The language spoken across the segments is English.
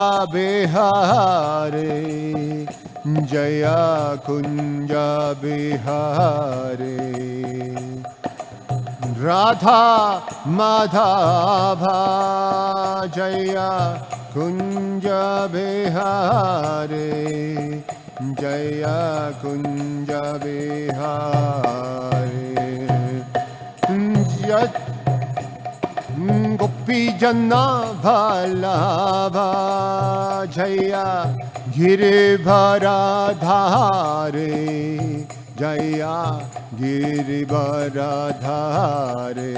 Bihare, Jaya Kunja Bihare, Radha Madhava, Jaya Kunja Bihare, Jaya Kunja Bihare, Gopi Janna Bhalava, Jaya Giribharadhare, Jaya Giribharadhare,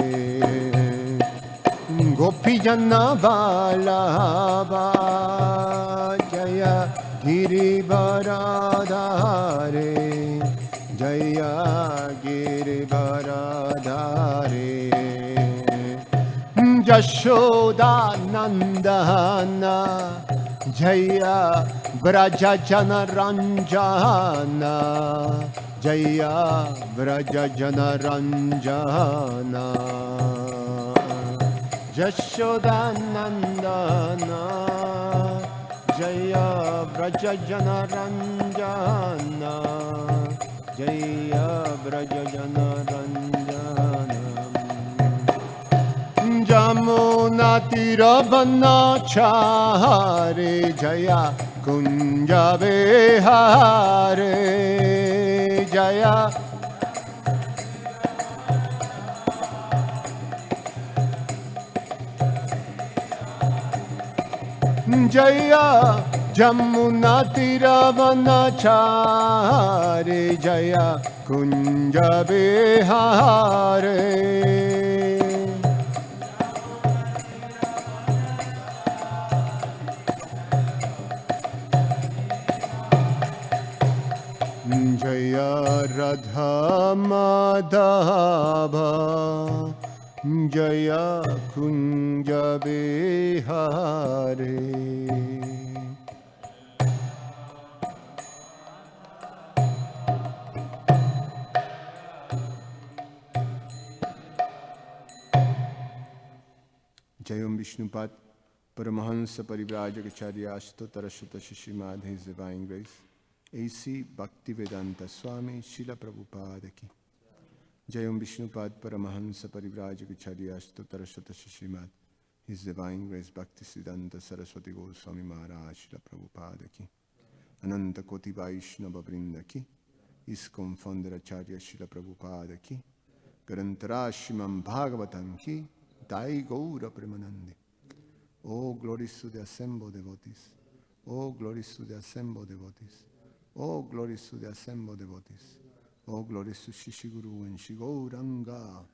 Gopi Janna Bhalava, Jaya Giribharadhare, Jaya Giribharadhare, Yashoda Nandana, Jaya Braja Jana Ranjana, Jaya Braja Jana Ranjana, Yashoda Nandana, Jaya Braja Jana Ranjana, Jaya Braja Jana Ranjana, Jamuna Tiravanachare, Jaya Kunja Bihare, Jaya Jaya Jamuna Tiravanachare, Jaya Kunja Bihare, Jaya Radha Madhava, Jaya Kunja Bihare. Jayam Vishnupad Paramahansa Parivrajacharya Ashtotara Shata Shishimad, His Divine Grace, A.C. Bhaktivedanta Swami Srila Prabhupada ki. Jayam Vishnupad Paramahansa Parivrajacharya Ashtotara Shata Shishimad, His Divine Grace Bhaktisiddhanta Saraswati Goswami Maharaj Srila Prabhupada ki. Ananta Koti Vaishnava Vrinda ki. ISKCON Founder Acharya Srila Prabhupada ki. Garantara Srimad Bhagavatam ki. Dai Gaura Premanande. Oh, glories to the assembled devotees. Oh, glories to the assembled devotees. Oh, glories to the assembled devotees. Oh, glories to Shishiguru and Shigauranga.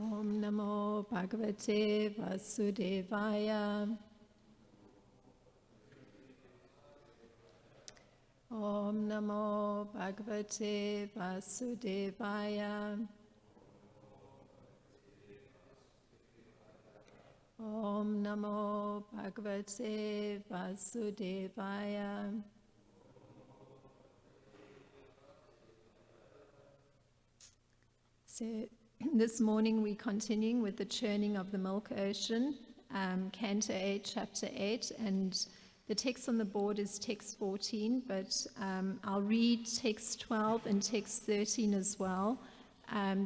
Om Namo Bhagavate Vasudevaya. Om Namo Bhagavate Vasudevaya. Om Namo Bhagavate Vasudevaya. So this morning we're continuing with the churning of the milk ocean, Canto 8, Chapter 8, and the text on the board is text 14, but I'll read text 12 and text 13 as well.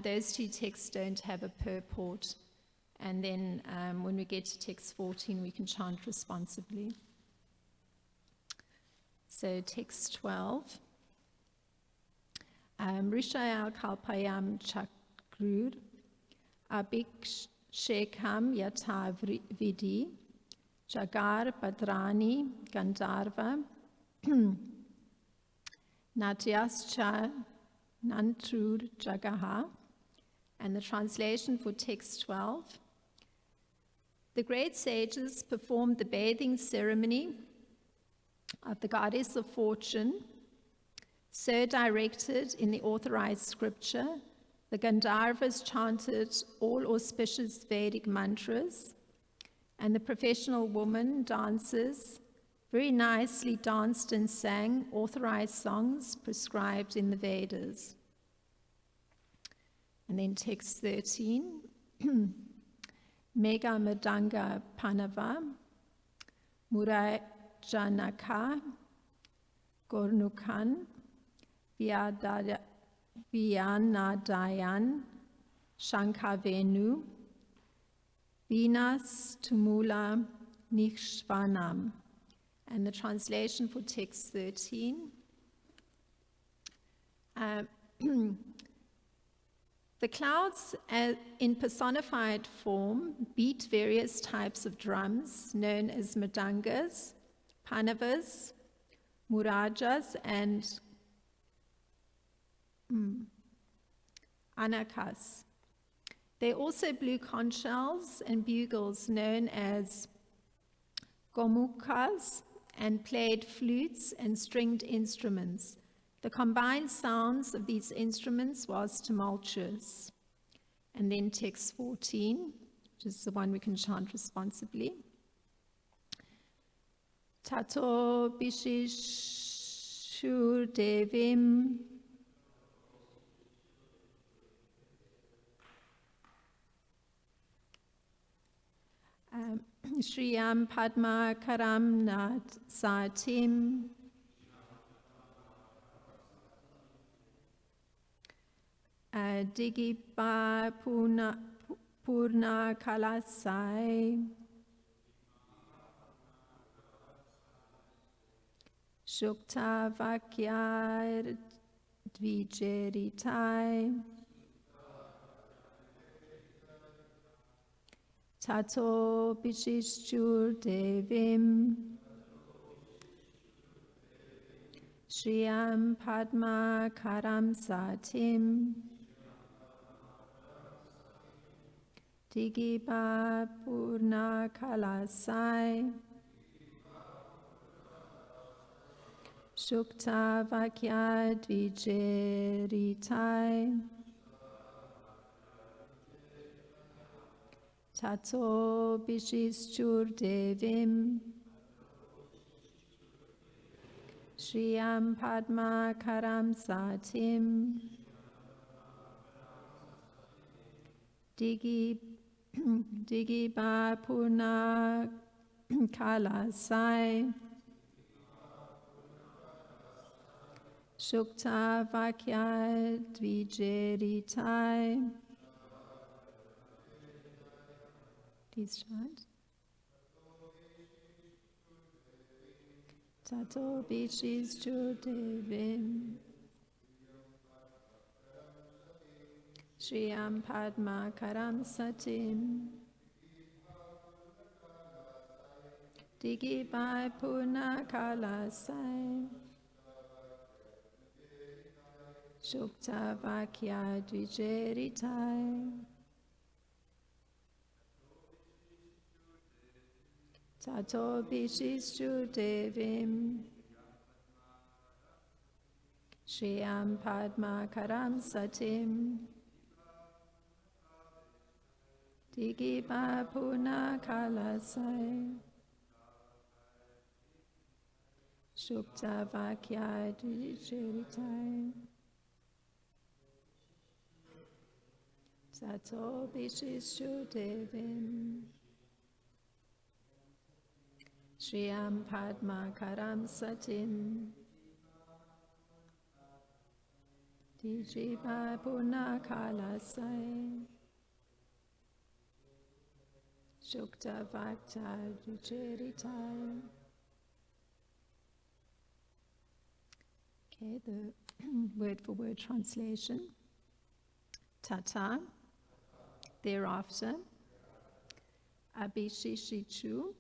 Those two texts don't have a purport. And then when we get to text 14, we can chant responsibly. So text 12. Rishaya kalpayam chakrur abhikshekam yata vidi jagar padrani gandharva natyascha nantrur jagaha. And the translation for text 12. The great sages performed the bathing ceremony of the goddess of fortune So directed in the authorized scripture, the Gandharvas chanted all auspicious Vedic mantras, and the professional woman dancers very nicely danced and sang authorized songs prescribed in the Vedas. And then text 13, Mega Madanga Panava, Murajanaka, Gornukan, Vyanadayan, Shankavenu, Vinas Tumula Nishvanam. And the translation for text 13. The clouds in personified form beat various types of drums known as madangas, panavas, murajas, and anakas. They also blew conch shells and bugles known as gomukhas and played flutes and stringed instruments. The combined sounds of these instruments was tumultuous. And then text 14, which is the one we can chant responsibly. Tato Bishishur Devim Shriyam Padma Karam Nat Satim Digipa Purna Kalasai Shukta Vakyar Dvijeritai Tato Bishishur Devim Shriyam Padma Karam Satim Digipa Purna Kalasai Shukta Vakya Dvijeritai Tato Bishishur Devim Shriyam Padma Karam Satim Digipa Purna Kalasai Shukta Vakya Dvijeritai. Please chant. Tato Bishishur Devim Shriyam Padma Karam Satim Digipa Purna Kalasai Shukta Vakya Dvijeritai Tato Bishishur Devim Shriyam Padma Karam Satim Digipa Purna Kalasai Shukta Vakya Dvijeritai Tato Bishishur Devim Shriyam Padma Karam Satim Digipa Purna Kalasai Shukta Vakya Dvijeritai. Okay, the word for word translation. Tata, thereafter, Abhishishichu,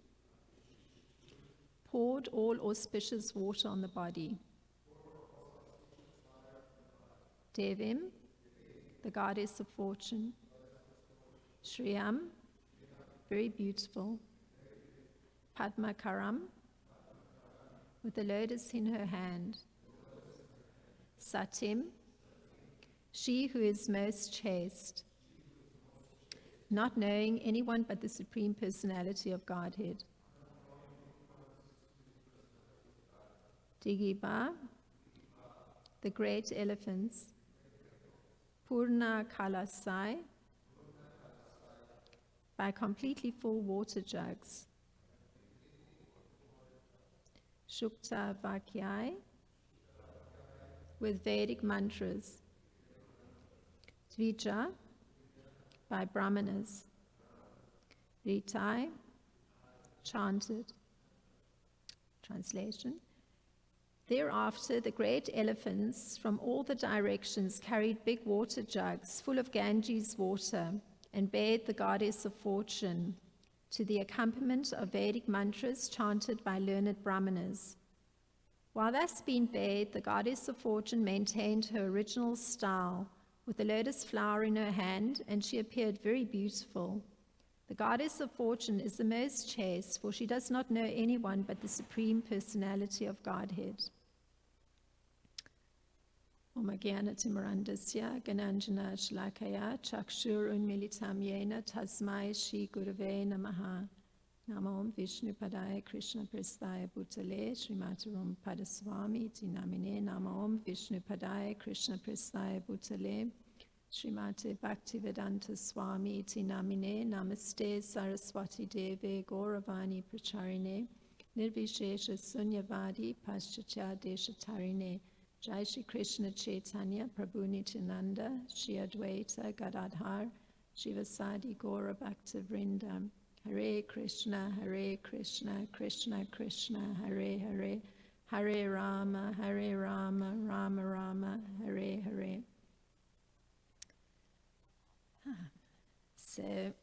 poured all auspicious water on the body. Devim, the goddess of fortune. Shriyam, very beautiful. Padmakaram, with the lotus in her hand. Satim, she who is most chaste, not knowing anyone but the Supreme Personality of Godhead. Digiba, the great elephants. Purna Kalasai, by completely full water jugs. Shukta Vakyai, with Vedic mantras. Dvija, by brahmanas. Ritai, chanted. Translation. Thereafter, the great elephants from all the directions carried big water jugs full of Ganges water and bathed the goddess of fortune to the accompaniment of Vedic mantras chanted by learned brahmanas. While thus being bathed, the goddess of fortune maintained her original style with the lotus flower in her hand, and she appeared very beautiful. The goddess of fortune is the most chaste, for she does not know anyone but the Supreme Personality of Godhead. Om Jnana-timirandasya Gananjana Shlakaya Chakshur Unmilitam Yena Tasmai Shri Gurave Namaha. Namo Om Vishnu Padaya Krishna Prasthaya Bhutale Srimataram Padaswami Iti Namine. Namo Om Vishnu Padaya Krishna Prasthaya Bhutale Srimate Bhaktivedanta Swami Iti Namine. Namaste Saraswati Deve Gauravani Pracharine Nirvishesha Sunyavadi Paschatya Deshatarine. Jai Shri Krishna Chaitanya Prabhu Nityananda Shri Advaita Gadadhar Shivasadi Gaura Bhakta Vrindam. Hare Krishna, Krishna Krishna, Hare Hare, Hare Rama, Rama Rama, Hare Hare. So,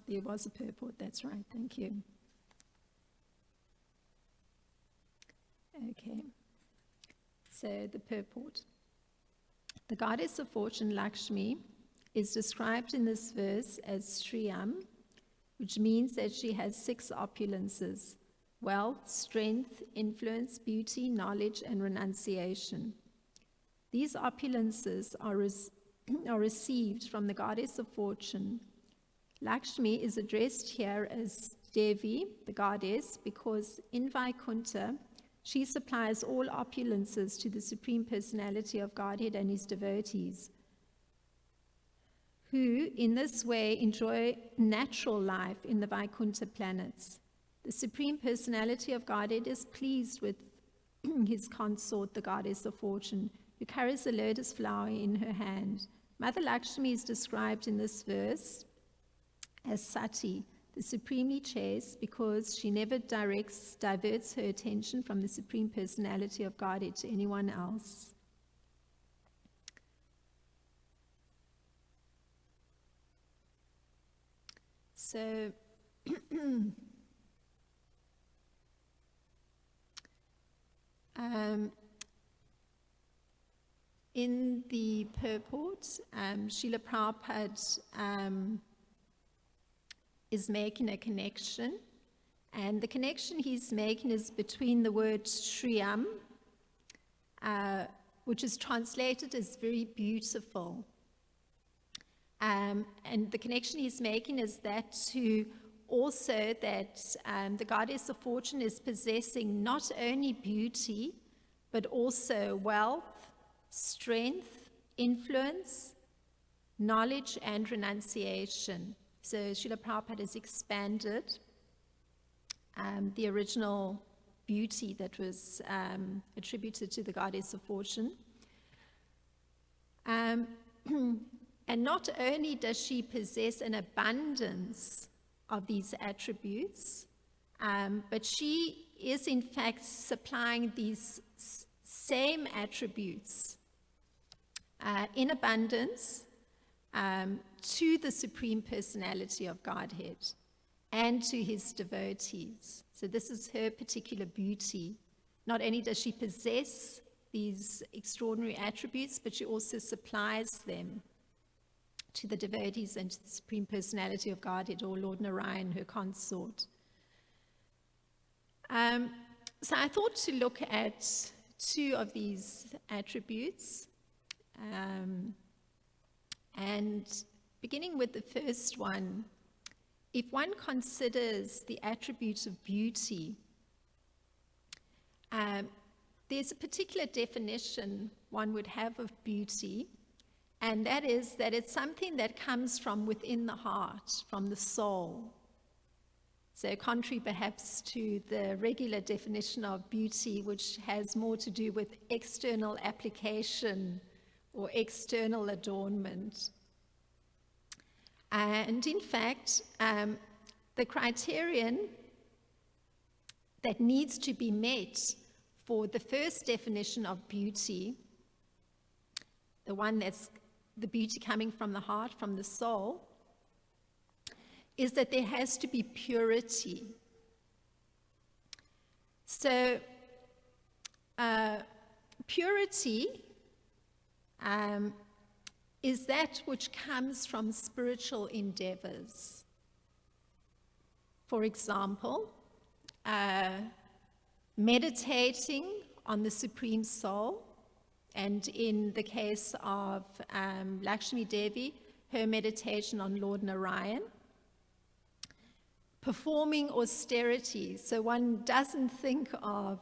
there was a purport, that's right, thank you. Okay, so the purport. The goddess of fortune, Lakshmi, is described in this verse as Shriyam, which means that she has 6 opulences: wealth, strength, influence, beauty, knowledge, and renunciation. These opulences are received from the goddess of fortune. Lakshmi is addressed here as Devi, the goddess, because in Vaikuntha, she supplies all opulences to the Supreme Personality of Godhead and his devotees, who in this way enjoy natural life in the Vaikuntha planets. The Supreme Personality of Godhead is pleased with his consort, the goddess of fortune, who carries a lotus flower in her hand. Mother Lakshmi is described in this verse as Sati, the supremely chaste, because she never diverts her attention from the Supreme Personality of Godhead to anyone else. So, in the purport, Srila Prabhupada is making a connection, and the connection he's making is between the word Shriyam, which is translated as very beautiful. And the connection he's making is that to also that the goddess of fortune is possessing not only beauty, but also wealth, strength, influence, knowledge, and renunciation. So Srila Prabhupada has expanded the original beauty that was attributed to the goddess of fortune. And not only does she possess an abundance of these attributes, but she is in fact supplying these same attributes in abundance to the Supreme Personality of Godhead and to his devotees. So this is her particular beauty. Not only does she possess these extraordinary attributes, but she also supplies them to the devotees and to the Supreme Personality of Godhead, or Lord Narayan, her consort. So I thought to look at two of these attributes, and beginning with the first one, if one considers the attributes of beauty, there's a particular definition one would have of beauty, and that is that it's something that comes from within the heart, from the soul. So contrary perhaps to the regular definition of beauty, which has more to do with external application or external adornment. And in fact, the criterion that needs to be met for the first definition of beauty, the one that's the beauty coming from the heart, from the soul, is that there has to be purity. So, purity is that which comes from spiritual endeavors. For example, meditating on the Supreme Soul, and in the case of Lakshmi Devi, her meditation on Lord Narayan. Performing austerity, so one doesn't think of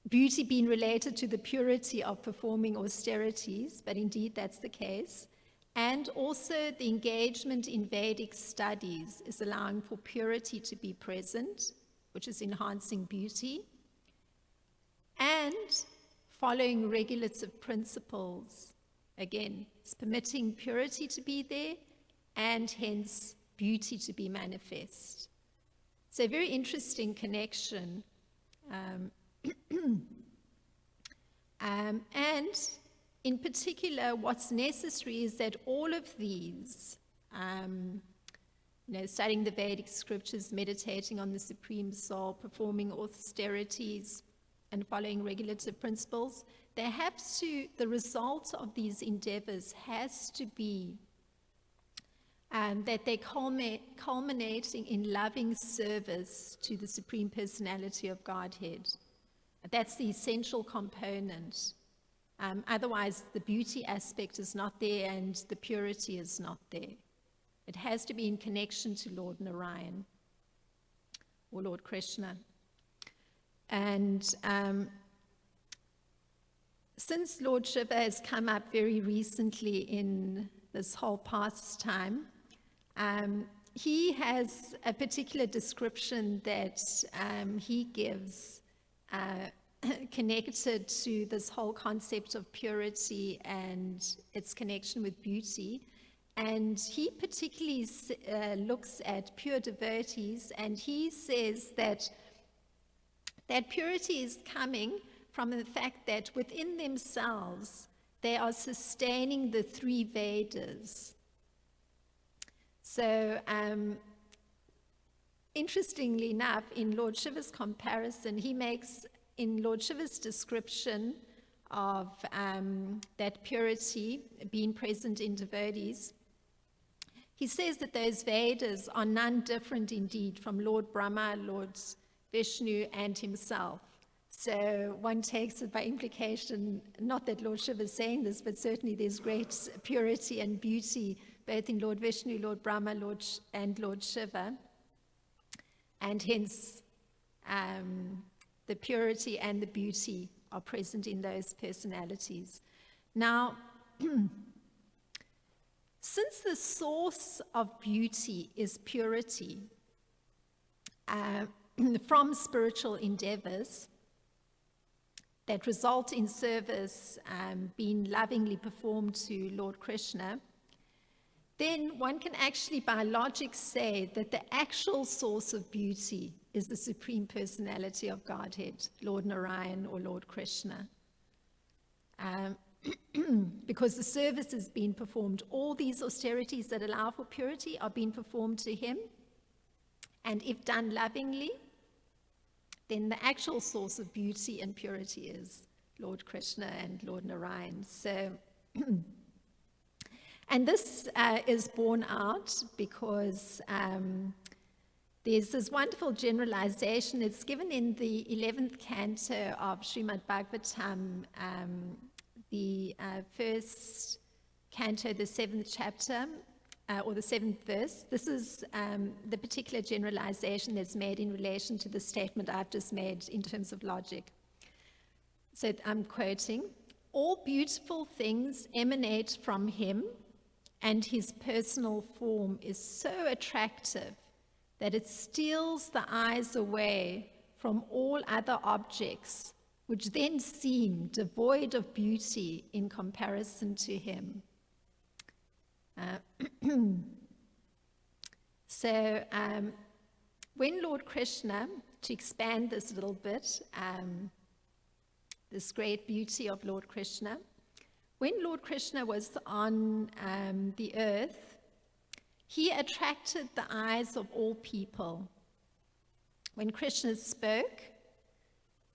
beauty being related to the purity of performing austerities, but indeed that's the case. And also the engagement in Vedic studies is allowing for purity to be present, which is enhancing beauty. And following regulative principles, again, it's permitting purity to be there and hence beauty to be manifest. So a very interesting connection. And in particular, what's necessary is that all of these, studying the Vedic scriptures, meditating on the Supreme Soul, performing austerities, and following regulative principles, the result of these endeavors has to be that they're culminating in loving service to the Supreme Personality of Godhead. That's the essential component. Otherwise, the beauty aspect is not there and the purity is not there. It has to be in connection to Lord Narayan or Lord Krishna. And since Lord Shiva has come up very recently in this whole pastime, he has a particular description that he gives connected to this whole concept of purity and its connection with beauty. And he particularly looks at pure devotees, and he says that purity is coming from the fact that within themselves they are sustaining the three Vedas. So, interestingly enough, in Lord Shiva's comparison, he makes, in Lord Shiva's description of that purity being present in devotees, he says that those Vedas are none different indeed from Lord Brahma, Lord Vishnu, and himself. So one takes it by implication, not that Lord Shiva is saying this, but certainly there's great purity and beauty both in Lord Vishnu, Lord Brahma, and Lord Shiva. And hence, the purity and the beauty are present in those personalities. Now, since the source of beauty is purity from spiritual endeavors that result in service being lovingly performed to Lord Krishna, then one can actually by logic say that the actual source of beauty is the Supreme Personality of Godhead, Lord Narayan or Lord Krishna. Because the service is being performed, all these austerities that allow for purity are being performed to him, and if done lovingly, then the actual source of beauty and purity is Lord Krishna and Lord Narayan. So, and this is borne out because there's this wonderful generalization. It's given in the 11th canto of Srimad Bhagavatam, the first canto, the 7th chapter, or the 7th verse. This is the particular generalization that's made in relation to the statement I've just made in terms of logic. So I'm quoting, "All beautiful things emanate from him, and his personal form is so attractive that it steals the eyes away from all other objects, which then seem devoid of beauty in comparison to him." So when Lord Krishna, to expand this a little bit, this great beauty of Lord Krishna, when Lord Krishna was on the earth, he attracted the eyes of all people. When Krishna spoke,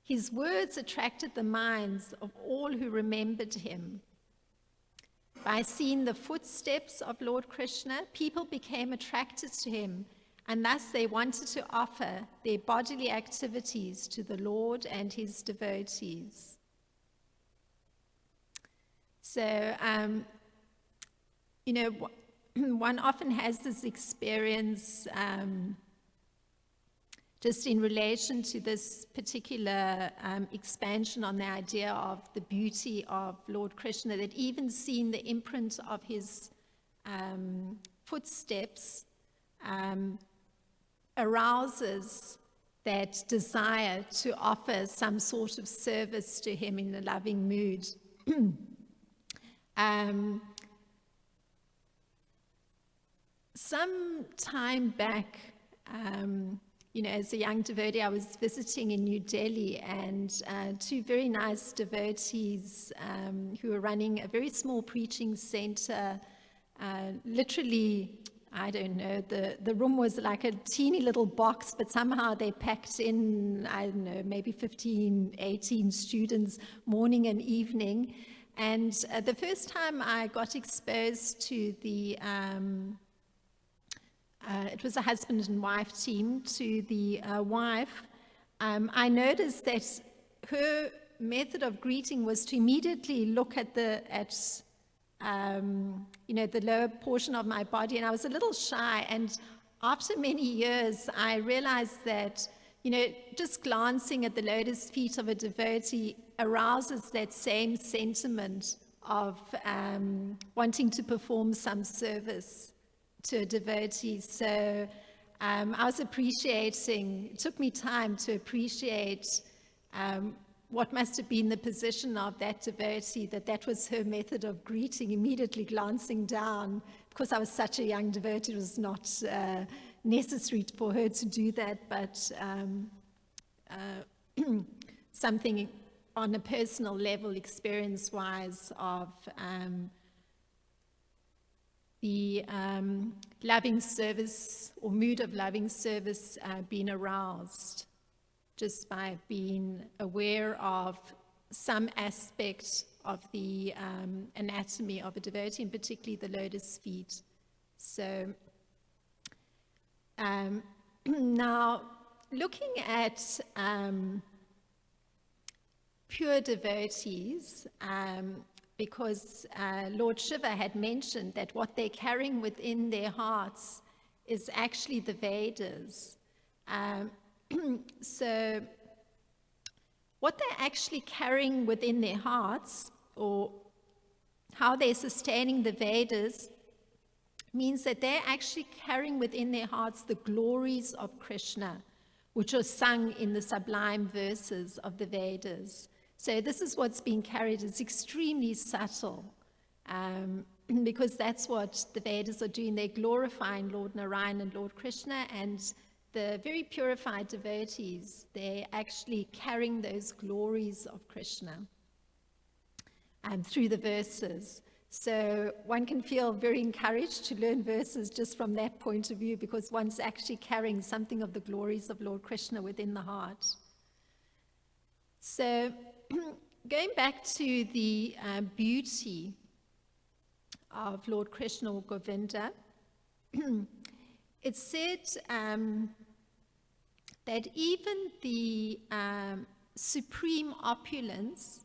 his words attracted the minds of all who remembered him. By seeing the footsteps of Lord Krishna, people became attracted to him, and thus they wanted to offer their bodily activities to the Lord and his devotees. So, one often has this experience just in relation to this particular expansion on the idea of the beauty of Lord Krishna, that even seeing the imprint of his footsteps arouses that desire to offer some sort of service to him in a loving mood. Some time back, as a young devotee, I was visiting in New Delhi, and two very nice devotees who were running a very small preaching center, literally, I don't know, the room was like a teeny little box, but somehow they packed in, I don't know, maybe 15, 18 students morning and evening. And the first time I got exposed to the it was a husband and wife team, to the wife, I noticed that her method of greeting was to immediately look at the lower portion of my body, and I was a little shy. And after many years, I realized that, just glancing at the lotus feet of a devotee arouses that same sentiment of wanting to perform some service to a devotee. So I was appreciating, it took me time to appreciate what must have been the position of that devotee, that was her method of greeting, immediately glancing down. Because I was such a young devotee, it was not necessary for her to do that, but something on a personal level, experience-wise, of the loving service or mood of loving service being aroused just by being aware of some aspect of the anatomy of a devotee, and particularly the lotus feet. So now looking at pure devotees, because Lord Shiva had mentioned that what they're carrying within their hearts is actually the Vedas. So what they're actually carrying within their hearts, or how they're sustaining the Vedas, means that they're actually carrying within their hearts the glories of Krishna, which are sung in the sublime verses of the Vedas. So this is what's being carried. It's extremely subtle, because that's what the Vedas are doing. They're glorifying Lord Narayana and Lord Krishna, and the very purified devotees, they're actually carrying those glories of Krishna through the verses. So one can feel very encouraged to learn verses just from that point of view, because one's actually carrying something of the glories of Lord Krishna within the heart. So going back to the beauty of Lord Krishna or Govinda, it's said that even the supreme opulence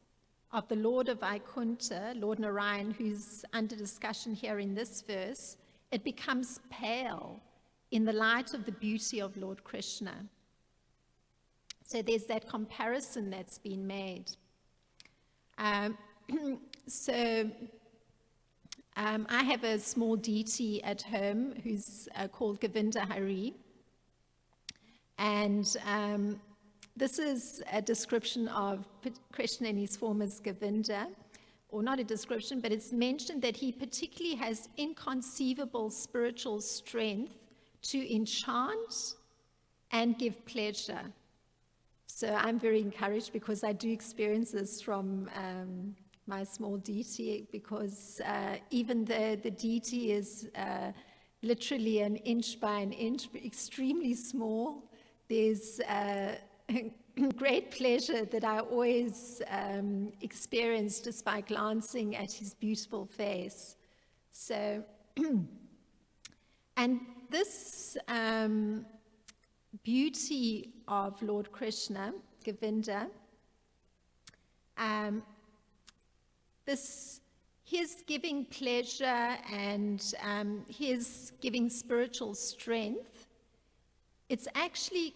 of the Lord of Vaikuntha, Lord Narayan, who's under discussion here in this verse, it becomes pale in the light of the beauty of Lord Krishna. So there's that comparison that's been made. I have a small deity at home who's called Govinda Hari. And this is a description of Krishna in his form as Govinda, or not a description, but it's mentioned that he particularly has inconceivable spiritual strength to enchant and give pleasure. So I'm very encouraged because I do experience this from my small deity, because even though the deity is literally an inch by an inch, extremely small, there's great pleasure that I always experience just by glancing at his beautiful face. So, and this beauty of Lord Krishna, Govinda, his giving pleasure and his giving spiritual strength, it's actually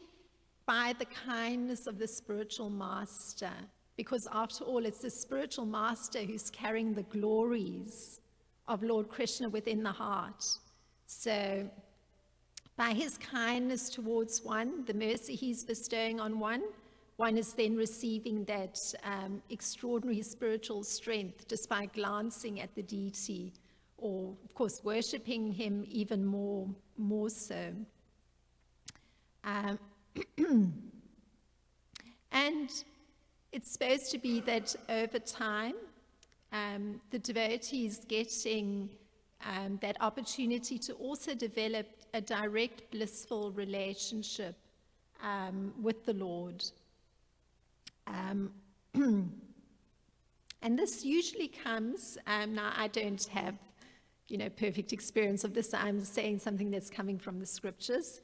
by the kindness of the spiritual master, because after all, it's the spiritual master who's carrying the glories of Lord Krishna within the heart. So by his kindness towards one, the mercy he's bestowing on one is then receiving that extraordinary spiritual strength just by glancing at the deity, or of course worshipping him even more so. And it's supposed to be that over time, the devotee is getting that opportunity to also develop a direct blissful relationship with the Lord. And this usually comes, now I don't have, perfect experience of this. I'm saying something that's coming from the scriptures.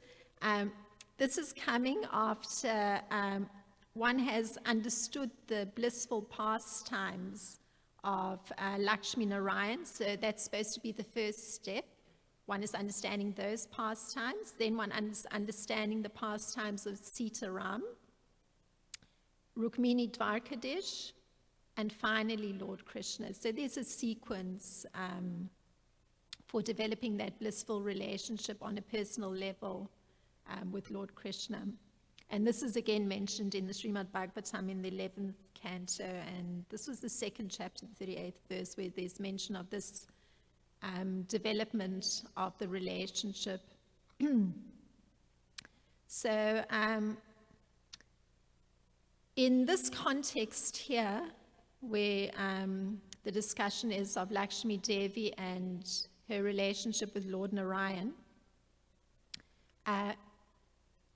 This is coming after one has understood the blissful pastimes of Lakshmi Narayan. So that's supposed to be the first step. One is understanding those pastimes. Then one is understanding the pastimes of Sita Ram, Rukmini Dwarkadish, and finally Lord Krishna. So there's a sequence for developing that blissful relationship on a personal level with Lord Krishna. And this is again mentioned in the Srimad Bhagavatam in the 11th canto, and this was the second chapter, the 38th verse, where there's mention of this development of the relationship. So in this context here, where the discussion is of Lakshmi Devi and her relationship with Lord Narayan,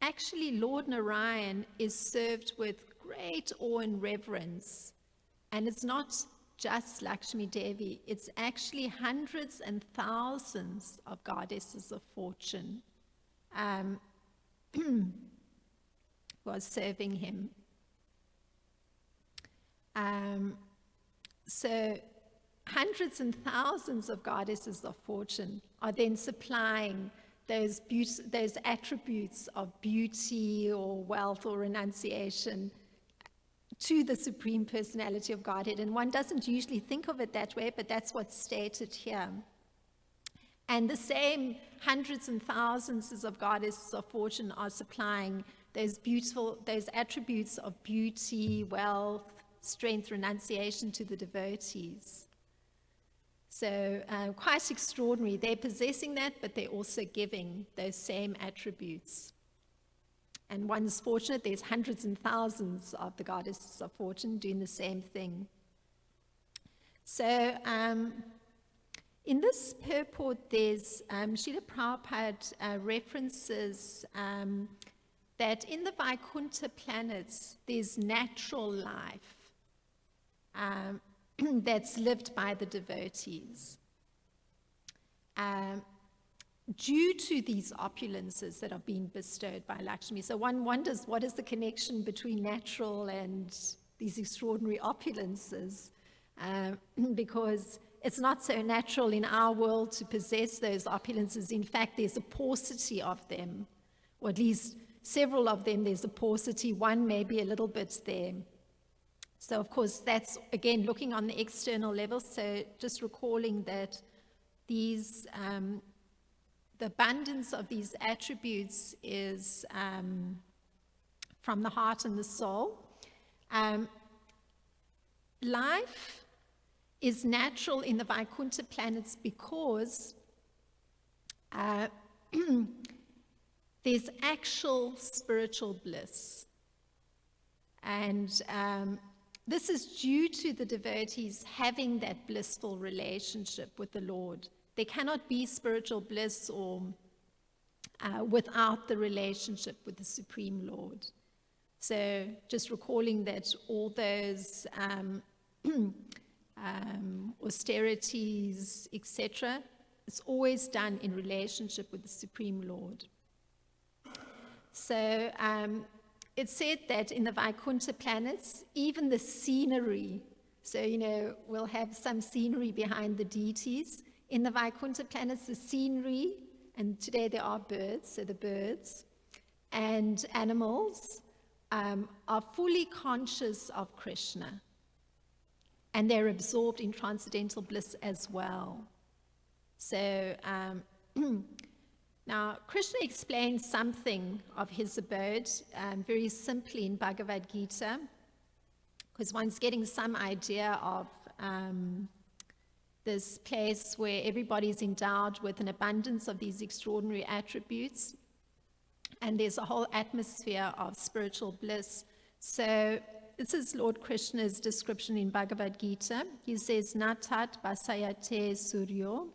actually Lord Narayan is served with great awe and reverence. And it's not just Lakshmi Devi, it's actually hundreds and thousands of goddesses of fortune who are serving him. So hundreds and thousands of goddesses of fortune are then supplying those attributes of beauty or wealth or renunciation to the Supreme Personality of Godhead. And one doesn't usually think of it that way, but that's what's stated here. And the same hundreds and thousands of goddesses of fortune are supplying those attributes of beauty, wealth, strength, renunciation to the devotees. So quite extraordinary. They're possessing that, but they're also giving those same attributes. And one's fortunate, there's hundreds and thousands of the goddesses of fortune doing the same thing. So in this purport, there's Srila Prabhupada references that in the Vaikuntha planets, there's natural life that's lived by the devotees. due to these opulences that are being bestowed by Lakshmi. So one wonders, what is the connection between natural and these extraordinary opulences? Because it's not so natural in our world to possess those opulences. In fact, there's a paucity of them, or at least several of them, there's a paucity, one maybe a little bit there. So of course, that's again looking on the external level, so just recalling that these, the abundance of these attributes is from the heart and the soul. Life is natural in the Vaikuntha planets because there's actual spiritual bliss. And this is due to the devotees having that blissful relationship with the Lord. There cannot be spiritual bliss or without the relationship with the Supreme Lord. So just recalling that all those austerities, etc., it's always done in relationship with the Supreme Lord. So it's said that in the Vaikuntha planets, even the scenery, so we'll have some scenery behind the deities. In the Vaikuntha planets, the scenery, and today there are birds, so the birds and animals are fully conscious of Krishna. And they're absorbed in transcendental bliss as well. So now Krishna explains something of his abode very simply in Bhagavad Gita, because one's getting some idea of this place where everybody's endowed with an abundance of these extraordinary attributes, and there's a whole atmosphere of spiritual bliss. So this is Lord Krishna's description in Bhagavad Gita. He says, "Na tat basayate suryo,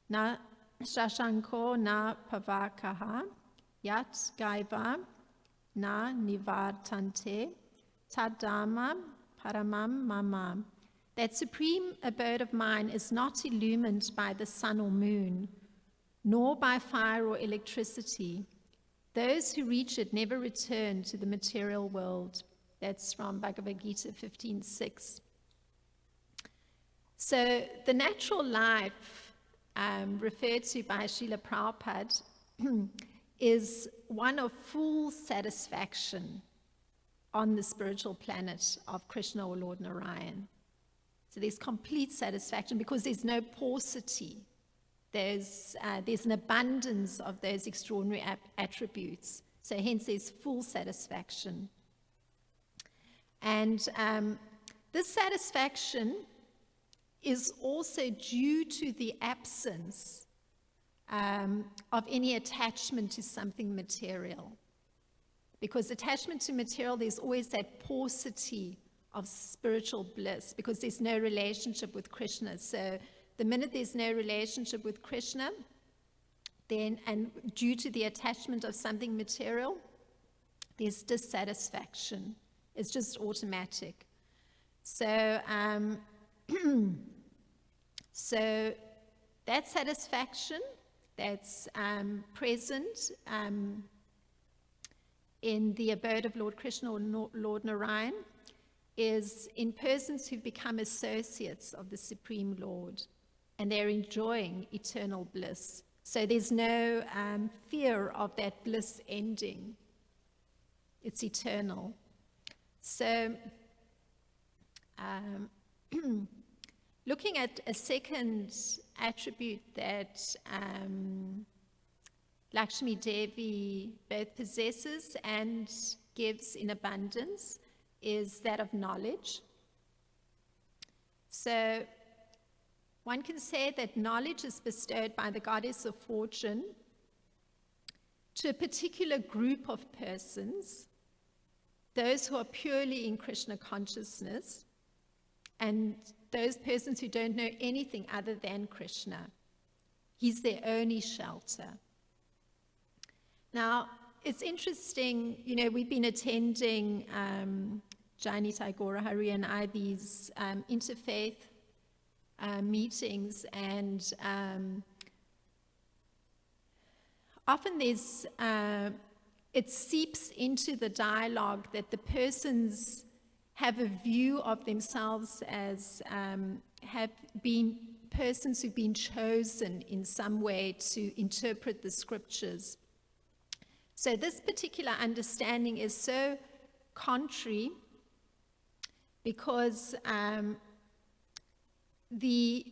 na shashanko na pavakaha, yat gaiva na nivartante, tadama paramam mama." That supreme abode of mine is not illumined by the sun or moon, nor by fire or electricity. Those who reach it never return to the material world. That's from Bhagavad Gita 15:6. So the natural life referred to by Srila Prabhupada is one of full satisfaction on the spiritual planet of Krishna or Lord Narayan. So there's complete satisfaction because there's no paucity. There's an abundance of those extraordinary attributes. So hence there's full satisfaction. And this satisfaction is also due to the absence of any attachment to something material. Because attachment to material, there's always that paucity of spiritual bliss because there's no relationship with Krishna. So the minute there's no relationship with Krishna, then, and due to the attachment of something material, there's dissatisfaction. It's just automatic. So, so that satisfaction that's present in the abode of Lord Krishna or Lord Narayan is in persons who've become associates of the Supreme Lord, and they're enjoying eternal bliss. So there's no fear of that bliss ending. It's eternal. So looking at a second attribute that Lakshmi Devi both possesses and gives in abundance is that of knowledge. So one can say that knowledge is bestowed by the goddess of fortune to a particular group of persons, those who are purely in Krishna consciousness, and those persons who don't know anything other than Krishna. He's their only shelter. Now, it's interesting, we've been attending Janita Gaurahari and I, these interfaith meetings, and often it seeps into the dialogue that the persons have a view of themselves as have been persons who've been chosen in some way to interpret the scriptures. So this particular understanding is so contrary because the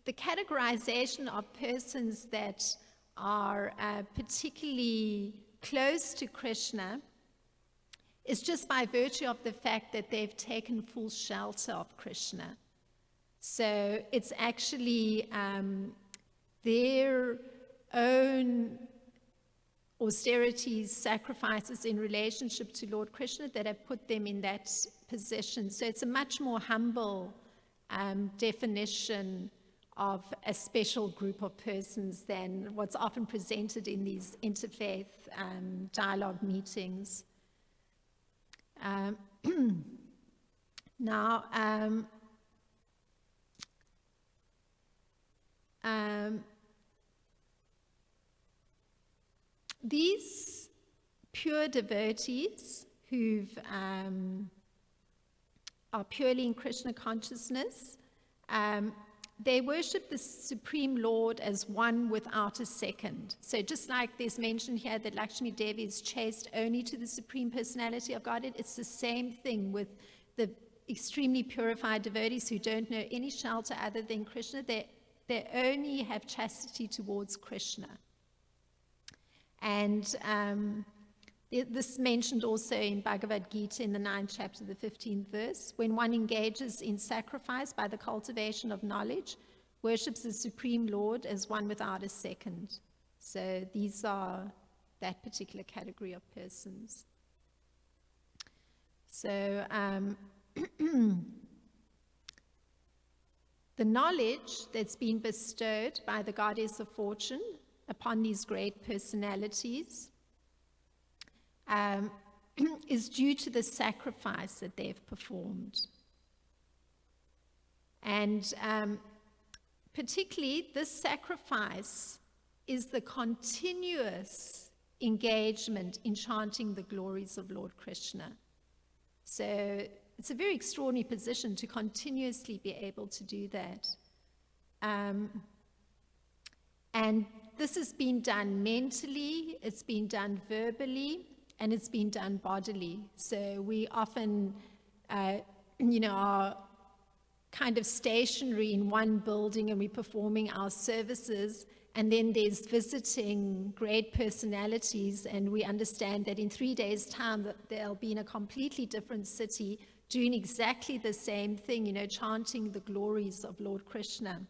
categorization of persons that are particularly close to Krishna is just by virtue of the fact that they've taken full shelter of Krishna. So it's actually their own austerities, sacrifices in relationship to Lord Krishna that have put them in that position. So it's a much more humble definition of a special group of persons than what's often presented in these interfaith dialogue meetings. Now, these pure devotees who are purely in Krishna consciousness, they worship the Supreme Lord as one without a second. So just like there's mentioned here that Lakshmi Devi is chaste only to the Supreme Personality of Godhead, it's the same thing with the extremely purified devotees who don't know any shelter other than Krishna. They only have chastity towards Krishna. And this is mentioned also in Bhagavad Gita in the 9th chapter, the 15th verse. When one engages in sacrifice by the cultivation of knowledge, worships the Supreme Lord as one without a second. So these are that particular category of persons. So the knowledge that's been bestowed by the goddess of fortune upon these great personalities is due to the sacrifice that they've performed. And particularly this sacrifice is the continuous engagement in chanting the glories of Lord Krishna. So it's a very extraordinary position to continuously be able to do that. And this has been done mentally, it's been done verbally, and it's been done bodily. So we often, are kind of stationary in one building and we're performing our services, and then there's visiting great personalities, and we understand that in 3 days' time that they'll be in a completely different city doing exactly the same thing, chanting the glories of Lord Krishna.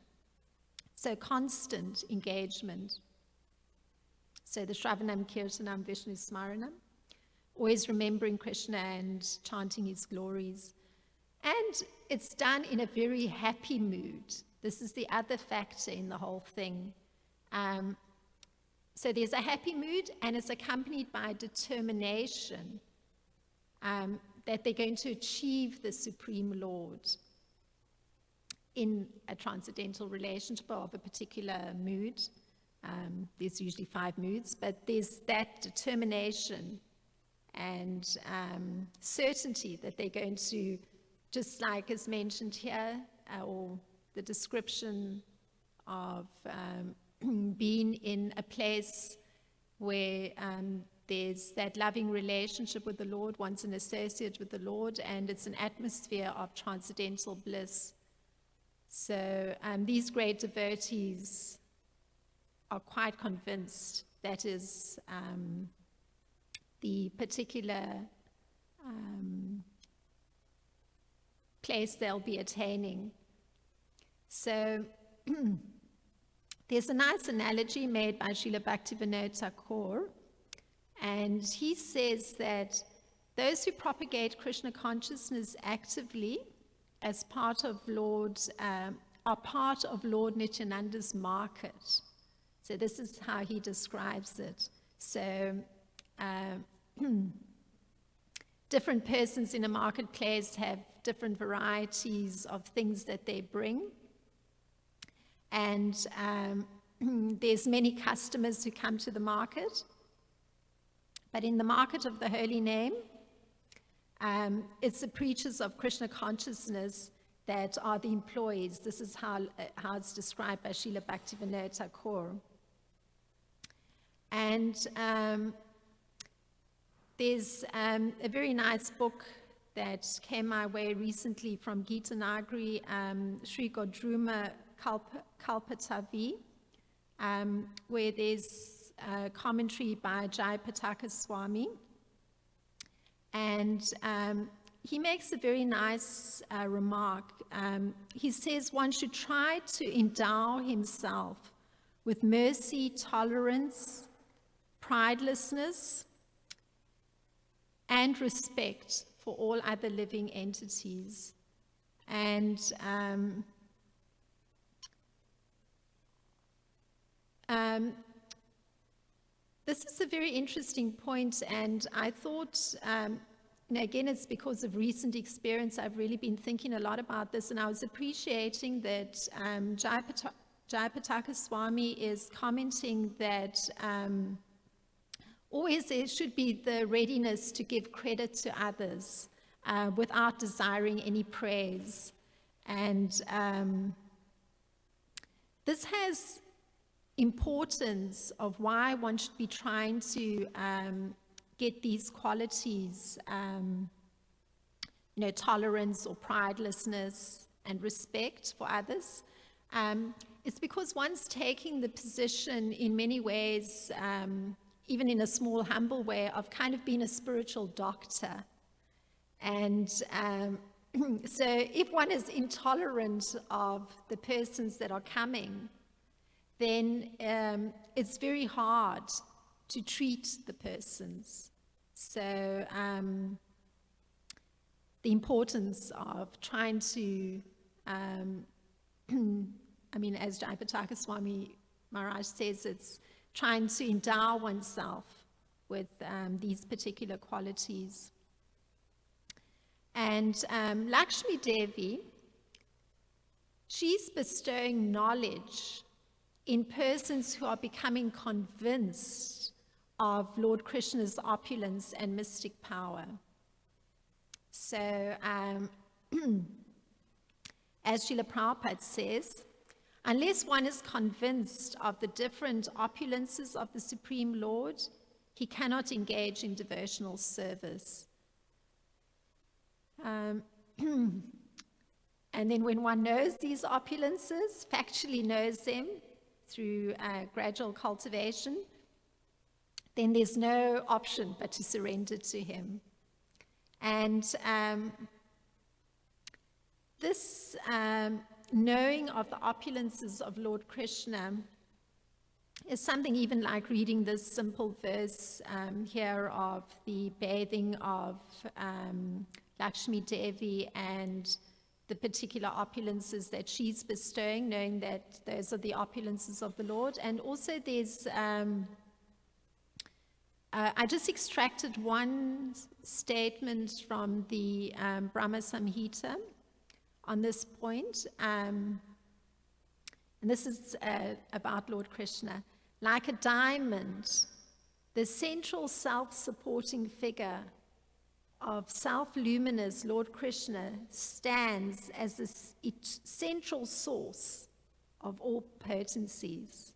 So constant engagement. So the Shravanam, Kirtanam, Vishnu Smaranam, always remembering Krishna and chanting his glories. And it's done in a very happy mood. This is the other factor in the whole thing. So there's a happy mood, and it's accompanied by determination that they're going to achieve the Supreme Lord in a transcendental relationship of a particular mood. There's usually 5 moods, but there's that determination and certainty that they're going to, just like is mentioned here, or the description of being in a place where there's that loving relationship with the Lord, one's an associate with the Lord, and it's an atmosphere of transcendental bliss. So these great devotees are quite convinced that is the particular place they'll be attaining. So there's a nice analogy made by Srila Bhaktivinoda Thakur, and he says that those who propagate Krishna consciousness actively as part of are part of Lord Nityananda's market. So this is how he describes it. So different persons in a marketplace have different varieties of things that they bring. And there's many customers who come to the market, but in the market of the holy name, it's the preachers of Krishna consciousness that are the employees. This is how it's described by Srila Bhaktivinoda Thakur. And there's a very nice book that came my way recently from Gita Nagari, Sri Godruma Kalpatavi, where there's a commentary by Jayapataka Swami. And he makes a very nice remark. He says one should try to endow himself with mercy, tolerance, pridelessness, and respect for all other living entities. And this is a very interesting point, and I thought, again, it's because of recent experience, I've really been thinking a lot about this, and I was appreciating that Jayapataka Swami is commenting that always there should be the readiness to give credit to others without desiring any praise. And this has importance of why one should be trying to get these qualities, tolerance or pridelessness and respect for others. It's because one's taking the position in many ways, even in a small, humble way, of kind of being a spiritual doctor. And so if one is intolerant of the persons that are coming, then it's very hard to treat the persons. So the importance of trying to, as Jayapataka Swami Maharaj says, it's trying to endow oneself with these particular qualities. And Lakshmi Devi, she's bestowing knowledge in persons who are becoming convinced of Lord Krishna's opulence and mystic power. So, as Srila Prabhupada says, unless one is convinced of the different opulences of the Supreme Lord, he cannot engage in devotional service. And then when one knows these opulences, factually knows them through gradual cultivation, then there's no option but to surrender to him. And this knowing of the opulences of Lord Krishna is something even like reading this simple verse here of the bathing of Lakshmi Devi and the particular opulences that she's bestowing, knowing that those are the opulences of the Lord. And also there's, I just extracted one statement from the Brahma Samhita on this point. And this is about Lord Krishna. Like a diamond, the central self-supporting figure of self-luminous Lord Krishna stands as the central source of all potencies.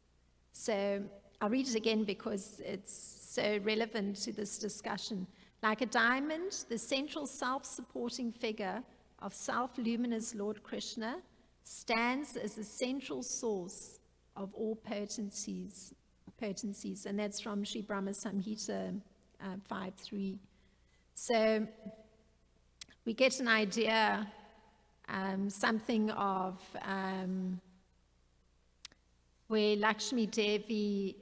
So I'll read it again because it's so relevant to this discussion. Like a diamond, the central self-supporting figure of self-luminous Lord Krishna stands as the central source of all potencies. And that's from Sri Brahma Samhita 5.3. So we get an idea, something of where Lakshmi Devi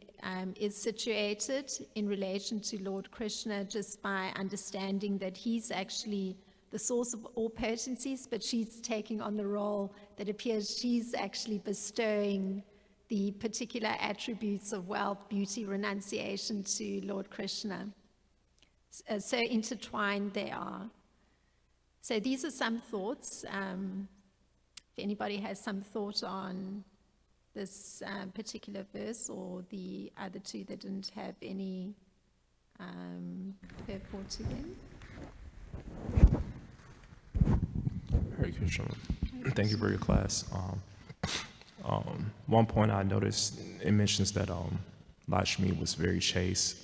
is situated in relation to Lord Krishna, just by understanding that he's actually the source of all potencies, but she's taking on the role that appears she's actually bestowing the particular attributes of wealth, beauty, renunciation to Lord Krishna. So intertwined they are. So these are some thoughts. If anybody has some thought on this particular verse, or the other two that didn't have any purport to them? Hare Krishna. Thank you for your class. One point I noticed, it mentions that Lakshmi was very chaste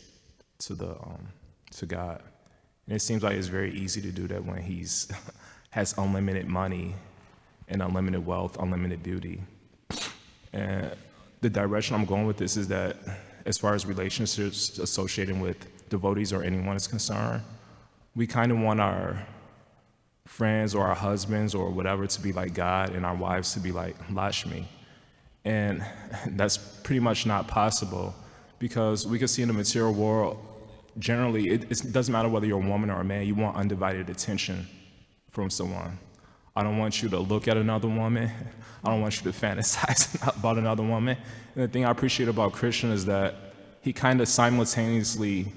to God. And it seems like it's very easy to do that when he's has unlimited money and unlimited wealth, unlimited beauty. And the direction I'm going with this is that as far as relationships associated with devotees or anyone is concerned, we kind of want our friends or our husbands or whatever to be like God and our wives to be like Lakshmi. And that's pretty much not possible, because we can see in the material world, generally, it doesn't matter whether you're a woman or a man, you want undivided attention from someone. I don't want you to look at another woman. I don't want you to fantasize about another woman. And the thing I appreciate about Krishna is that he kind of simultaneously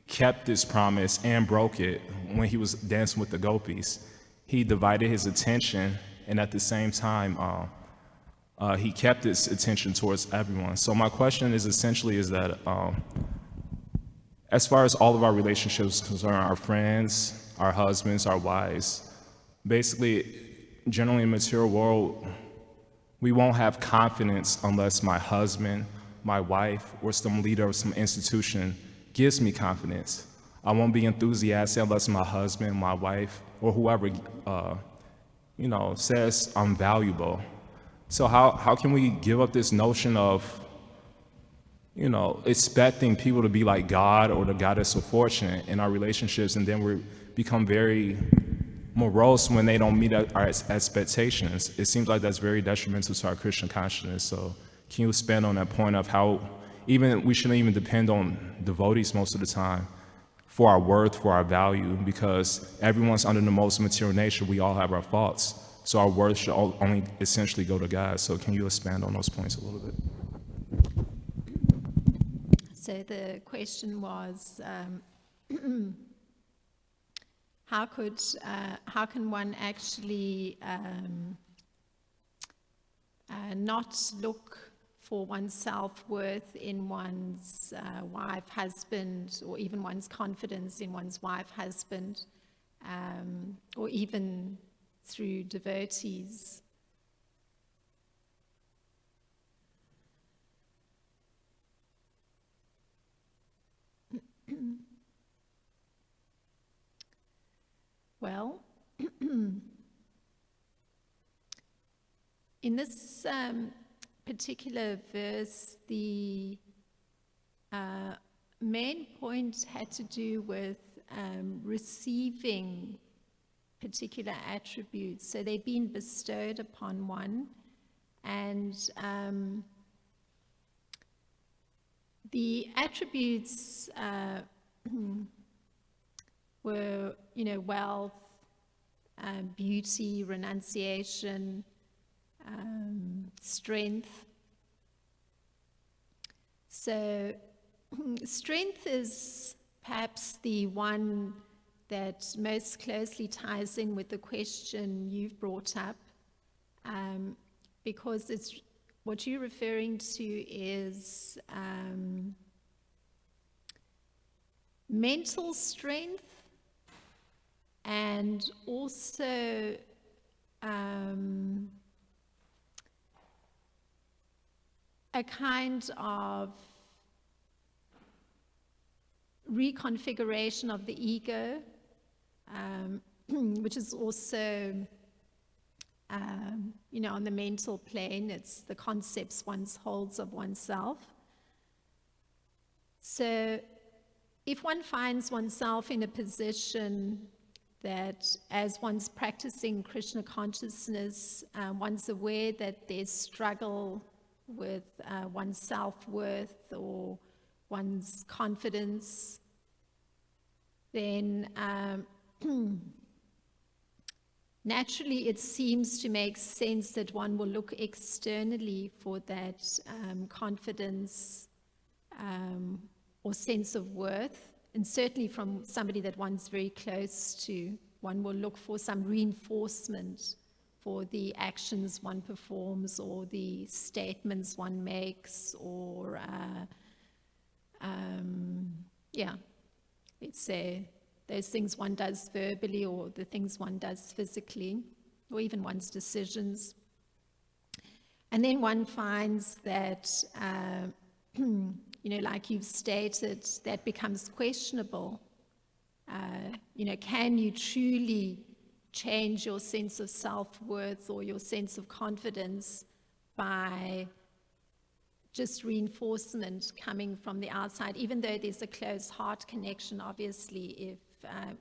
kept this promise and broke it when he was dancing with the gopis. He divided his attention, and at the same time, he kept his attention towards everyone. So my question is essentially is that as far as all of our relationships concern, our friends, our husbands, our wives, basically, generally in the material world, we won't have confidence unless my husband, my wife, or some leader of some institution gives me confidence. I won't be enthusiastic unless my husband, my wife, or whoever, says I'm valuable. So how can we give up this notion of, expecting people to be like God or the goddess of fortune in our relationships, and then we become very morose when they don't meet our expectations? It seems like that's very detrimental to our Christian consciousness. So can you expand on that point of how we shouldn't even depend on devotees most of the time for our worth, for our value, because everyone's under the most material nature. We all have our faults. So our worth should only essentially go to God. So can you expand on those points a little bit? So the question was, how can one actually not look for one's self-worth in one's wife, husband, or even one's confidence in one's wife, husband, or even through devotees? Well, in this particular verse, the main point had to do with receiving particular attributes. So they've been bestowed upon one, and the attributes were, wealth, beauty, renunciation, strength. So strength is perhaps the one that most closely ties in with the question you've brought up, because it's what you're referring to is mental strength, and also a kind of reconfiguration of the ego, which is also, on the mental plane. It's the concepts one holds of oneself. So if one finds oneself in a position that as one's practicing Krishna consciousness, one's aware that there's struggle with one's self-worth or one's confidence, then naturally it seems to make sense that one will look externally for that confidence or sense of worth, and certainly from somebody that one's very close to. One will look for some reinforcement for the actions one performs or the statements one makes, or let's say those things one does verbally or the things one does physically, or even one's decisions. And then one finds that, like you've stated, that becomes questionable. Can you truly change your sense of self-worth or your sense of confidence by just reinforcement coming from the outside, even though there's a close heart connection, obviously, if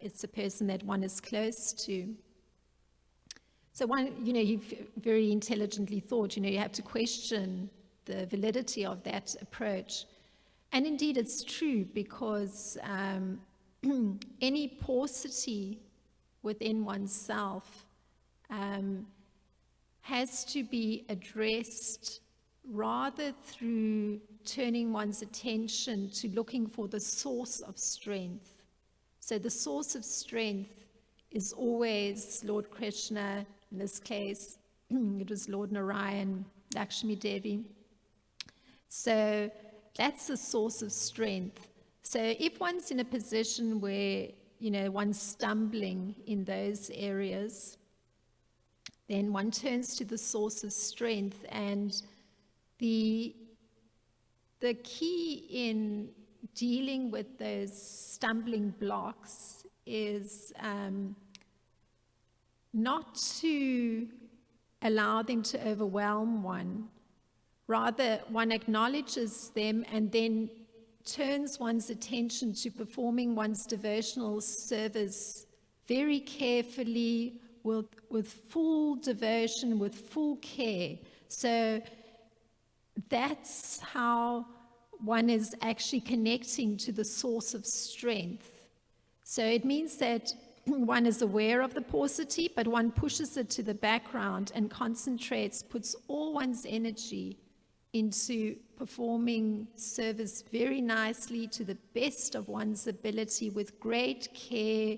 it's a person that one is close to. So one, you've very intelligently thought, you have to question the validity of that approach. And indeed it's true, because any paucity within oneself has to be addressed rather through turning one's attention to looking for the source of strength. So the source of strength is always Lord Krishna. In this case, it was Lord Narayan, Lakshmi Devi. So that's the source of strength. So if one's in a position where, one's stumbling in those areas, then one turns to the source of strength. And the key in dealing with those stumbling blocks is not to allow them to overwhelm one. Rather, one acknowledges them and then turns one's attention to performing one's devotional service very carefully, with full devotion, with full care. So that's how one is actually connecting to the source of strength. So it means that one is aware of the paucity, but one pushes it to the background and concentrates, puts all one's energy into performing service very nicely to the best of one's ability, with great care,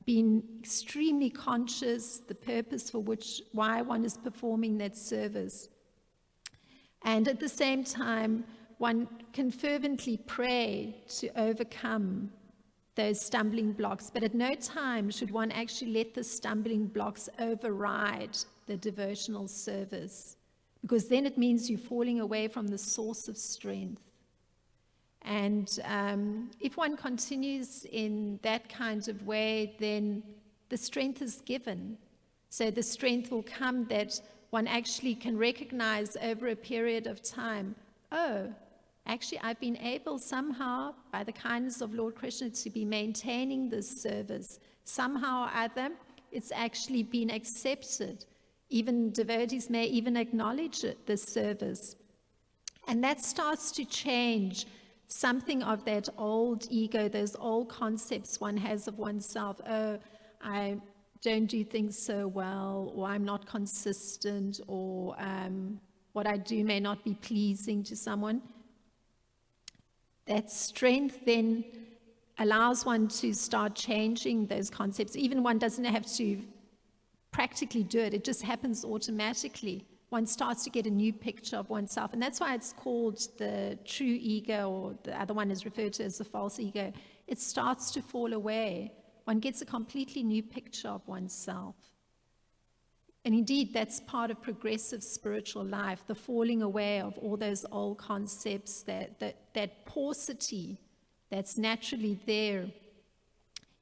being extremely conscious the purpose for why one is performing that service. And at the same time, one can fervently pray to overcome those stumbling blocks, but at no time should one actually let the stumbling blocks override the devotional service, because then it means you're falling away from the source of strength. And if one continues in that kind of way, then the strength is given. So the strength will come that one actually can recognize over a period of time, oh, actually I've been able somehow, by the kindness of Lord Krishna, to be maintaining this service. Somehow or other, it's actually been accepted. Even devotees may even acknowledge this service. And that starts to change something of that old ego, those old concepts one has of oneself. Oh, I don't do things so well, or I'm not consistent, or what I do may not be pleasing to someone. That strength then allows one to start changing those concepts. Even one doesn't have to practically do it, it just happens automatically. One starts to get a new picture of oneself, and that's why it's called the true ego, or the other one is referred to as the false ego. It starts to fall away. One gets a completely new picture of oneself. And indeed, that's part of progressive spiritual life, the falling away of all those old concepts, that paucity that's naturally there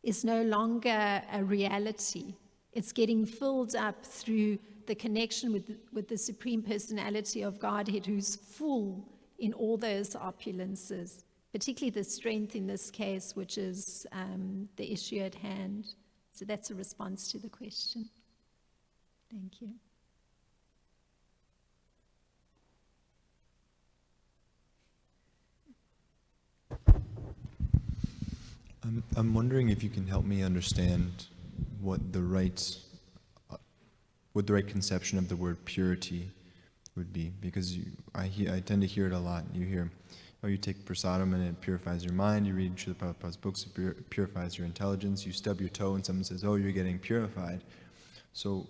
is no longer a reality. It's getting filled up through the connection with the Supreme Personality of Godhead, who's full in all those opulences, particularly the strength in this case, which is the issue at hand. So that's a response to the question. Thank you. I'm wondering if you can help me understand what the right conception of the word purity would be, because I tend to hear it a lot. You hear, oh, you take prasadam and it purifies your mind. You read Srila Prabhupada's books, it purifies your intelligence. You stub your toe and someone says, oh, you're getting purified. So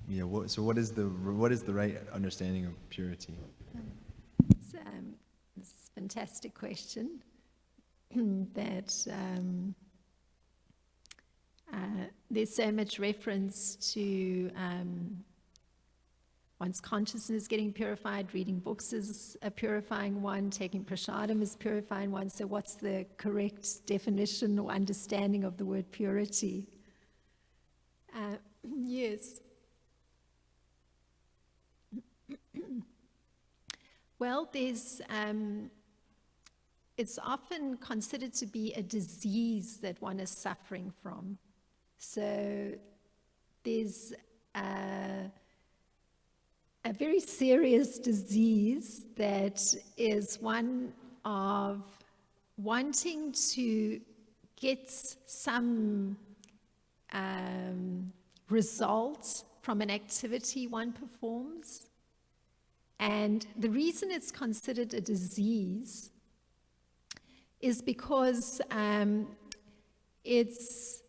Yeah. What is the right understanding of purity? It's this fantastic question that there's so much reference to one's consciousness getting purified, reading books is purifying one, taking prasadam is purifying one. So what's the correct definition or understanding of the word purity? Yes. Well, there's, it's often considered to be a disease that one is suffering from. So there's a very serious disease that is one of wanting to get some results from an activity one performs. And the reason it's considered a disease is because it's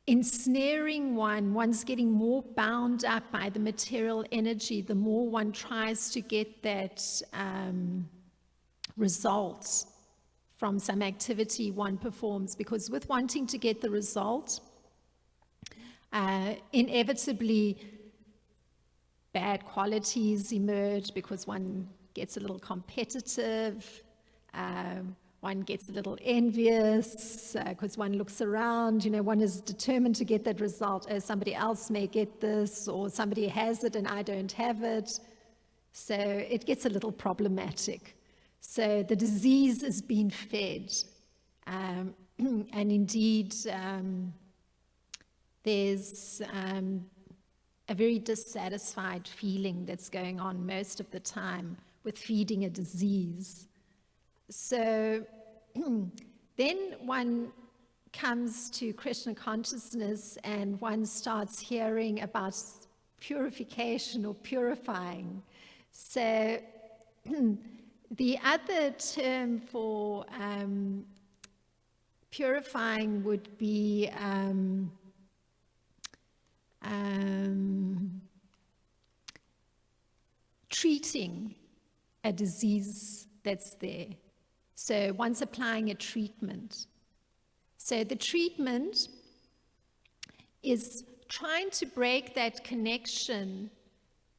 ensnaring one. One's getting more bound up by the material energy the more one tries to get that result from some activity one performs. Because with wanting to get the result, inevitably bad qualities emerge because one gets a little competitive, one gets a little envious because one looks around, one is determined to get that result. Oh, somebody else may get this, or somebody has it and I don't have it. So it gets a little problematic. So the disease is being fed. And indeed, there's a very dissatisfied feeling that's going on most of the time with feeding a disease. So then one comes to Krishna consciousness and one starts hearing about purification or purifying. So the other term for purifying would be treating a disease that's there. So one's applying a treatment. So the treatment is trying to break that connection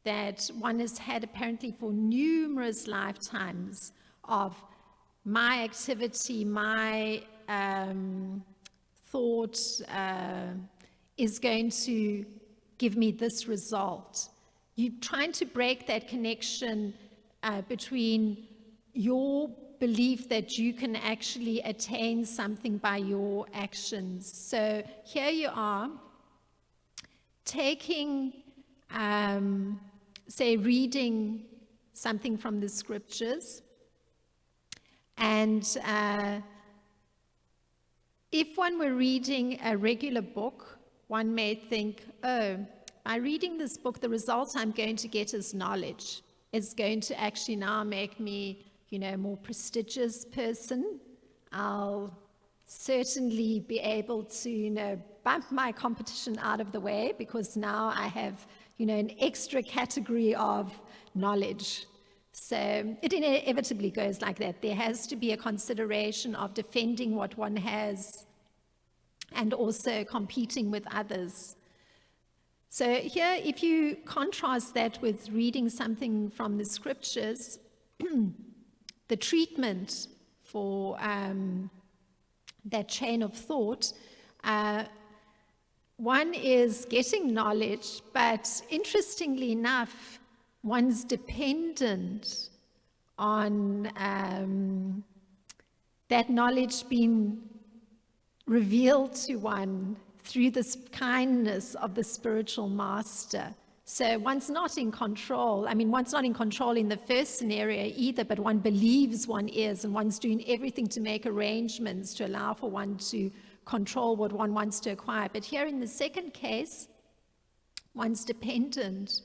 that one has had apparently for numerous lifetimes of my activity, my thought is going to give me this result. You're trying to break that connection between your belief that you can actually attain something by your actions. So here you are, taking, say, reading something from the scriptures, and if one were reading a regular book, one may think, oh, by reading this book, the result I'm going to get is knowledge. It's going to actually now make me, a more prestigious person. I'll certainly be able to, bump my competition out of the way because now I have, an extra category of knowledge. So it inevitably goes like that. There has to be a consideration of defending what one has and also competing with others. So here, if you contrast that with reading something from the scriptures, the treatment for that chain of thought, one is getting knowledge, but interestingly enough, one's dependent on that knowledge being revealed to one through this kindness of the spiritual master. So one's not in control. One's not in control in the first scenario either, but one believes one is, and one's doing everything to make arrangements to allow for one to control what one wants to acquire. But here in the second case, one's dependent,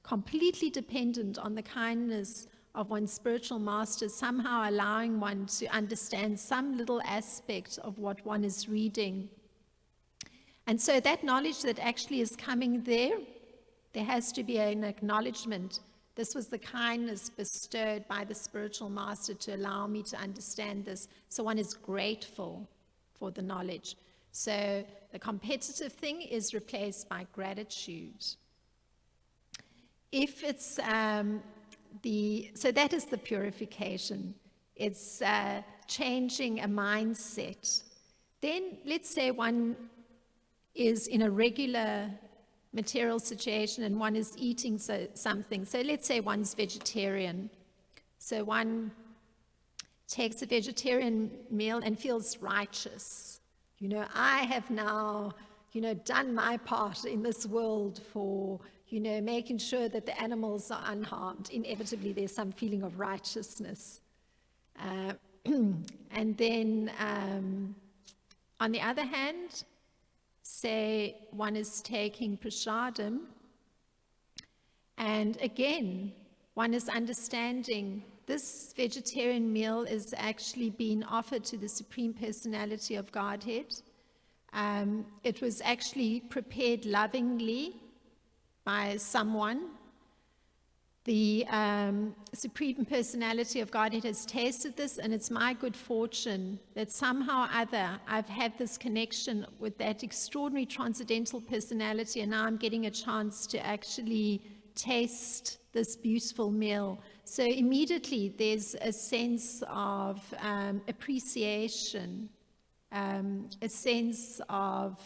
completely dependent on the kindness of one's spiritual master, somehow allowing one to understand some little aspect of what one is reading. And so that knowledge that actually is coming there has to be an acknowledgement. This was the kindness bestowed by the spiritual master to allow me to understand this. So one is grateful for the knowledge. So the competitive thing is replaced by gratitude. If it's so that is the purification. It's changing a mindset. Then let's say one is in a regular material situation and one is eating something. So let's say one's vegetarian. So one takes a vegetarian meal and feels righteous. I have now, done my part in this world for, making sure that the animals are unharmed. Inevitably, there's some feeling of righteousness. And then, on the other hand, say one is taking prasadam, and again, one is understanding this vegetarian meal is actually being offered to the Supreme Personality of Godhead. It was actually prepared lovingly by someone. The Supreme Personality of Godhead has tasted this, and it's my good fortune that somehow or other I've had this connection with that extraordinary transcendental personality, and now I'm getting a chance to actually taste this beautiful meal. So immediately there's a sense of appreciation, a sense of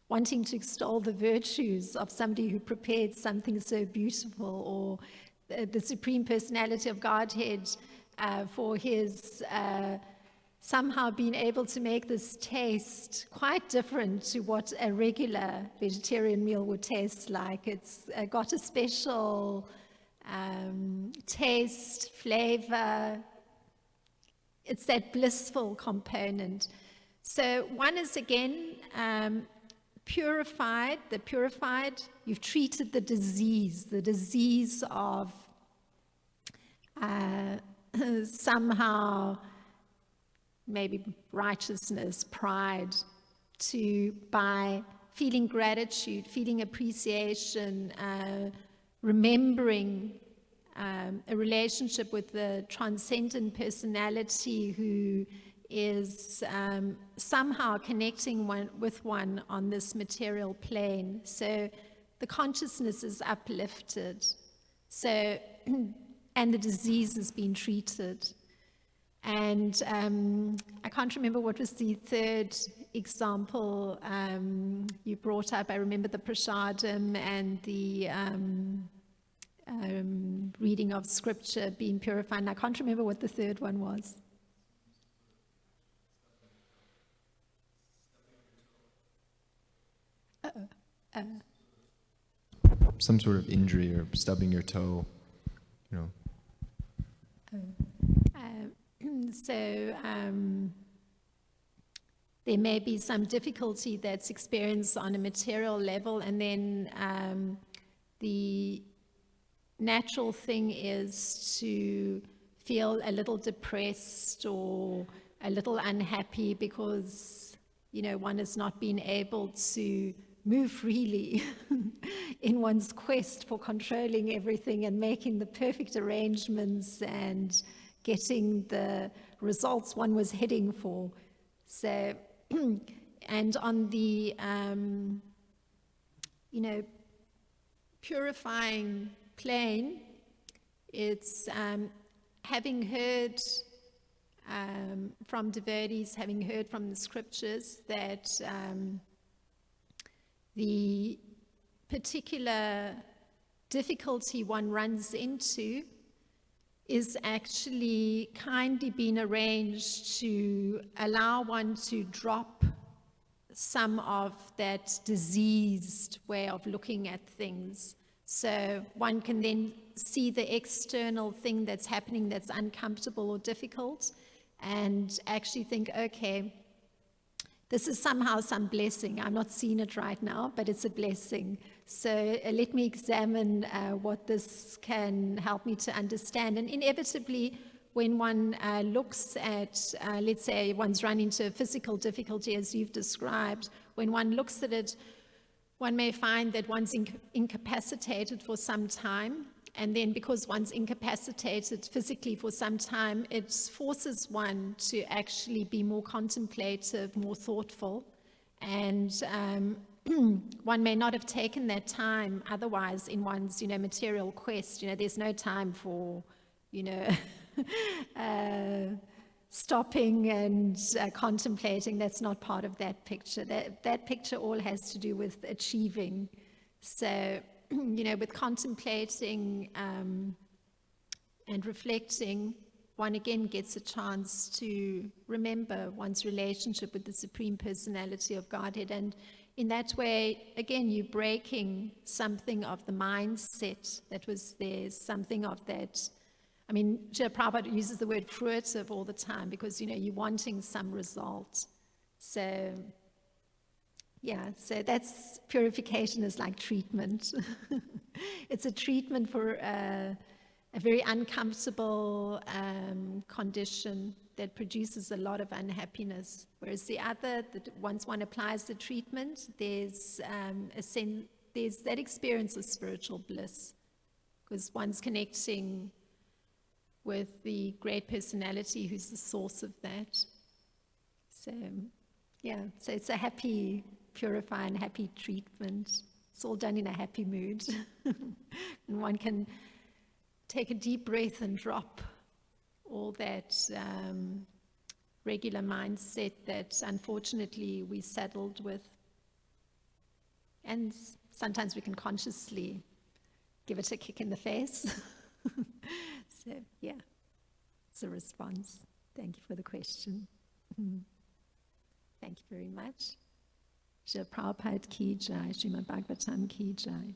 wanting to extol the virtues of somebody who prepared something so beautiful, or the Supreme Personality of Godhead for his somehow being able to make this taste quite different to what a regular vegetarian meal would taste like. It's got a special taste, flavor. It's that blissful component. So one is again purified, you've treated the disease of somehow maybe righteousness, pride, by feeling gratitude, feeling appreciation, remembering a relationship with the transcendent personality who is somehow connecting with one on this material plane. So the consciousness is uplifted. So, and the disease has been treated. And I can't remember what was the third example you brought up. I remember the prasadam and the reading of scripture being purified. And I can't remember what the third one was. Some sort of injury or stubbing your toe, So there may be some difficulty that's experienced on a material level, and then the natural thing is to feel a little depressed or a little unhappy because, one has not been able to move freely in one's quest for controlling everything and making the perfect arrangements and getting the results one was heading for. So, and on the, purifying plane, it's having heard from devotees, having heard from the scriptures that the particular difficulty one runs into is actually kindly being arranged to allow one to drop some of that diseased way of looking at things. So one can then see the external thing that's happening that's uncomfortable or difficult and actually think, okay, this is somehow some blessing. I'm not seeing it right now, but it's a blessing. So let me examine what this can help me to understand. And inevitably, when one looks at, let's say one's run into a physical difficulty as you've described, when one looks at it, one may find that one's incapacitated for some time, and then because one's incapacitated physically for some time, it forces one to actually be more contemplative, more thoughtful, and one may not have taken that time otherwise in one's, material quest. There's no time for, stopping and contemplating. That's not part of that picture. That picture all has to do with achieving. So, with contemplating and reflecting, one again gets a chance to remember one's relationship with the Supreme Personality of Godhead. And in that way, again, you're breaking something of the mindset that was there, something of that. I mean, Srila Prabhupada uses the word fruitive all the time because, you're wanting some result. So, yeah, so that's purification is like treatment. It's a treatment for a very uncomfortable condition that produces a lot of unhappiness. Whereas the other, once one applies the treatment, there's there's that experience of spiritual bliss because one's connecting with the great personality who's the source of that. So, yeah, so it's a happy, purifying, happy treatment. It's all done in a happy mood. And one can take a deep breath and drop all that regular mindset that unfortunately we saddled with. And sometimes we can consciously give it a kick in the face. So, yeah, it's a response. Thank you for the question. Thank you very much. Srila Prabhupada ki jai, Srimad Bhagavatam ki jai.